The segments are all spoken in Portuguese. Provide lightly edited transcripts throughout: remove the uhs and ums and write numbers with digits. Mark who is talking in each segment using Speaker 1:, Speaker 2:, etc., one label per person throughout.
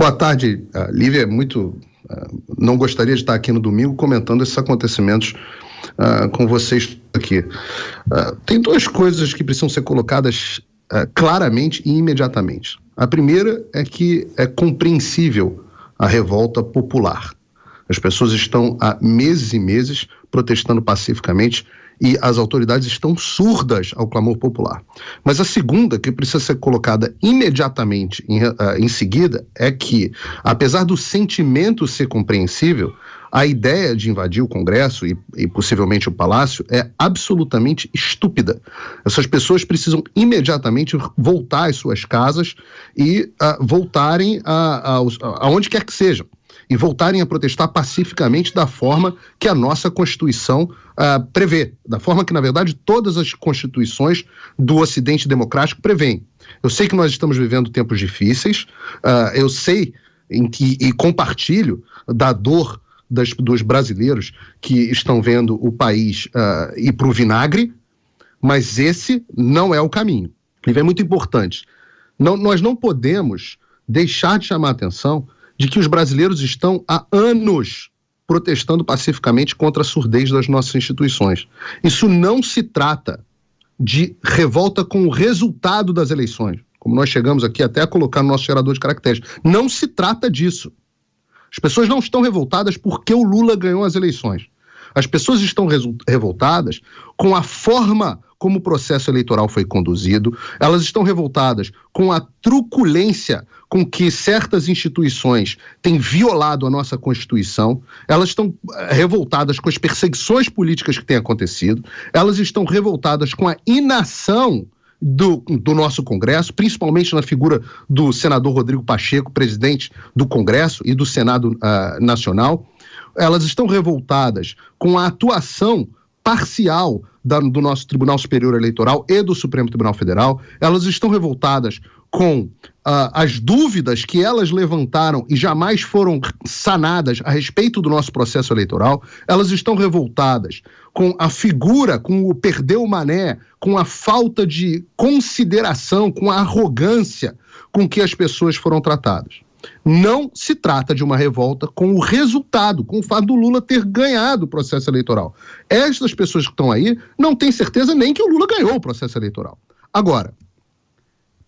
Speaker 1: Boa tarde, Lívia. Não gostaria de estar aqui no domingo comentando esses acontecimentos com vocês aqui. Tem duas coisas que precisam ser colocadas claramente e imediatamente. A primeira é que é compreensível a revolta popular. As pessoas estão há meses e meses protestando pacificamente e as autoridades estão surdas ao clamor popular. Mas a segunda, que precisa ser colocada imediatamente em seguida, é que, apesar do sentimento ser compreensível, a ideia de invadir o Congresso e possivelmente o Palácio é absolutamente estúpida. Essas pessoas precisam imediatamente voltar às suas casas e voltarem aonde quer que sejam. E voltarem a protestar pacificamente da forma que a nossa Constituição prevê, da forma que, na verdade, todas as constituições do Ocidente democrático prevêem. Eu sei que nós estamos vivendo tempos difíceis, eu sei e compartilho da dor dos brasileiros que estão vendo o país ir para o vinagre, mas esse não é o caminho. E é muito importante. Nós não podemos deixar de chamar a atenção de que os brasileiros estão há anos protestando pacificamente contra a surdez das nossas instituições. Isso não se trata de revolta com o resultado das eleições, como nós chegamos aqui até a colocar no nosso gerador de caracteres. Não se trata disso. As pessoas não estão revoltadas porque o Lula ganhou as eleições. As pessoas estão revoltadas com a forma como o processo eleitoral foi conduzido, elas estão revoltadas com a truculência com que certas instituições têm violado a nossa Constituição, elas estão revoltadas com as perseguições políticas que têm acontecido, elas estão revoltadas com a inação do nosso Congresso, principalmente na figura do senador Rodrigo Pacheco, presidente do Congresso e do Senado Nacional. Elas estão revoltadas com a atuação parcial do nosso Tribunal Superior Eleitoral e do Supremo Tribunal Federal. Elas estão revoltadas com as dúvidas que elas levantaram e jamais foram sanadas a respeito do nosso processo eleitoral. Elas estão revoltadas com a figura, com o perder o mané, com a falta de consideração, com a arrogância com que as pessoas foram tratadas. Não se trata de uma revolta com o resultado, com o fato do Lula ter ganhado o processo eleitoral. Estas pessoas que estão aí não têm certeza nem que o Lula ganhou o processo eleitoral. Agora,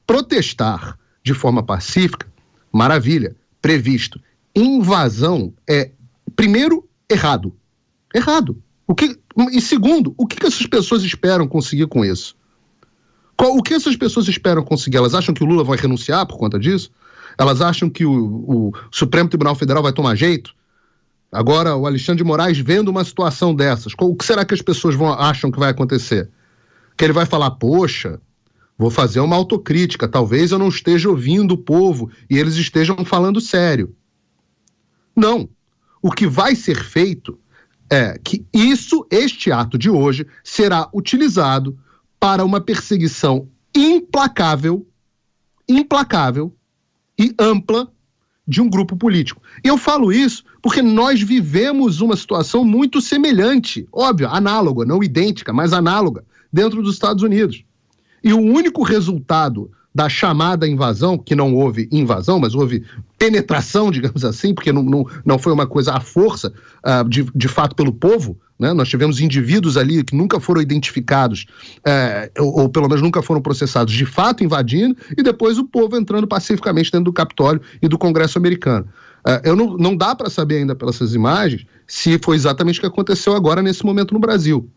Speaker 1: protestar de forma pacífica, maravilha, previsto. Invasão é, primeiro, errado. Errado. E segundo, o que essas pessoas esperam conseguir com isso? O que essas pessoas esperam conseguir? Elas acham que o Lula vai renunciar por conta disso? Elas acham que o Supremo Tribunal Federal vai tomar jeito? Agora, o Alexandre de Moraes vendo uma situação dessas, o que será que as pessoas acham que vai acontecer? Que ele vai falar, poxa, vou fazer uma autocrítica, talvez eu não esteja ouvindo o povo e eles estejam falando sério. Não. O que vai ser feito é que este ato de hoje será utilizado para uma perseguição implacável e ampla de um grupo político. E eu falo isso porque nós vivemos uma situação muito semelhante, óbvio, análoga, não idêntica, mas análoga, dentro dos Estados Unidos. E o único resultado da chamada invasão, que não houve invasão, mas houve penetração, digamos assim, porque não foi uma coisa à força, de fato, pelo povo, né? Nós tivemos indivíduos ali que nunca foram identificados, ou pelo menos nunca foram processados, de fato invadindo, e depois o povo entrando pacificamente dentro do Capitólio e do Congresso americano. Não dá para saber ainda pelas imagens se foi exatamente o que aconteceu agora nesse momento no Brasil.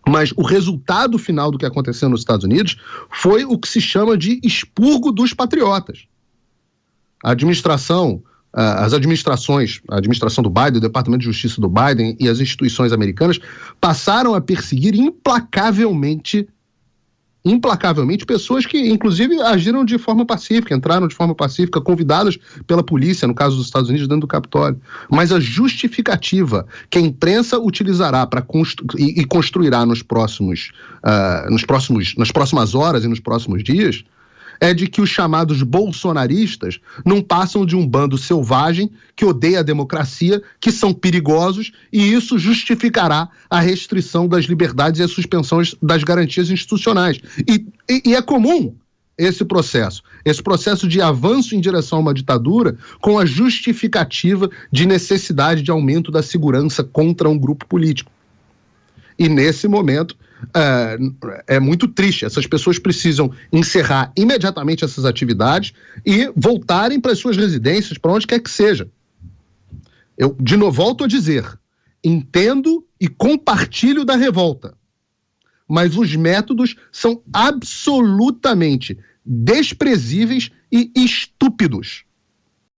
Speaker 1: Mas o resultado final do que aconteceu nos Estados Unidos foi o que se chama de expurgo dos patriotas. A administração do Biden, o Departamento de Justiça do Biden e as instituições americanas passaram a perseguir implacavelmente pessoas que, inclusive, agiram de forma pacífica, entraram de forma pacífica, convidadas pela polícia, no caso dos Estados Unidos, dentro do Capitólio. Mas a justificativa que a imprensa utilizará e construirá nas próximas horas e nos próximos dias é de que os chamados bolsonaristas não passam de um bando selvagem que odeia a democracia, que são perigosos, e isso justificará a restrição das liberdades e a suspensão das garantias institucionais. E é comum esse processo de avanço em direção a uma ditadura com a justificativa de necessidade de aumento da segurança contra um grupo político. E nesse momento é muito triste. Essas pessoas precisam encerrar imediatamente essas atividades e voltarem para as suas residências, para onde quer que seja. Eu, de novo, volto a dizer, entendo e compartilho da revolta, mas os métodos são absolutamente desprezíveis e estúpidos.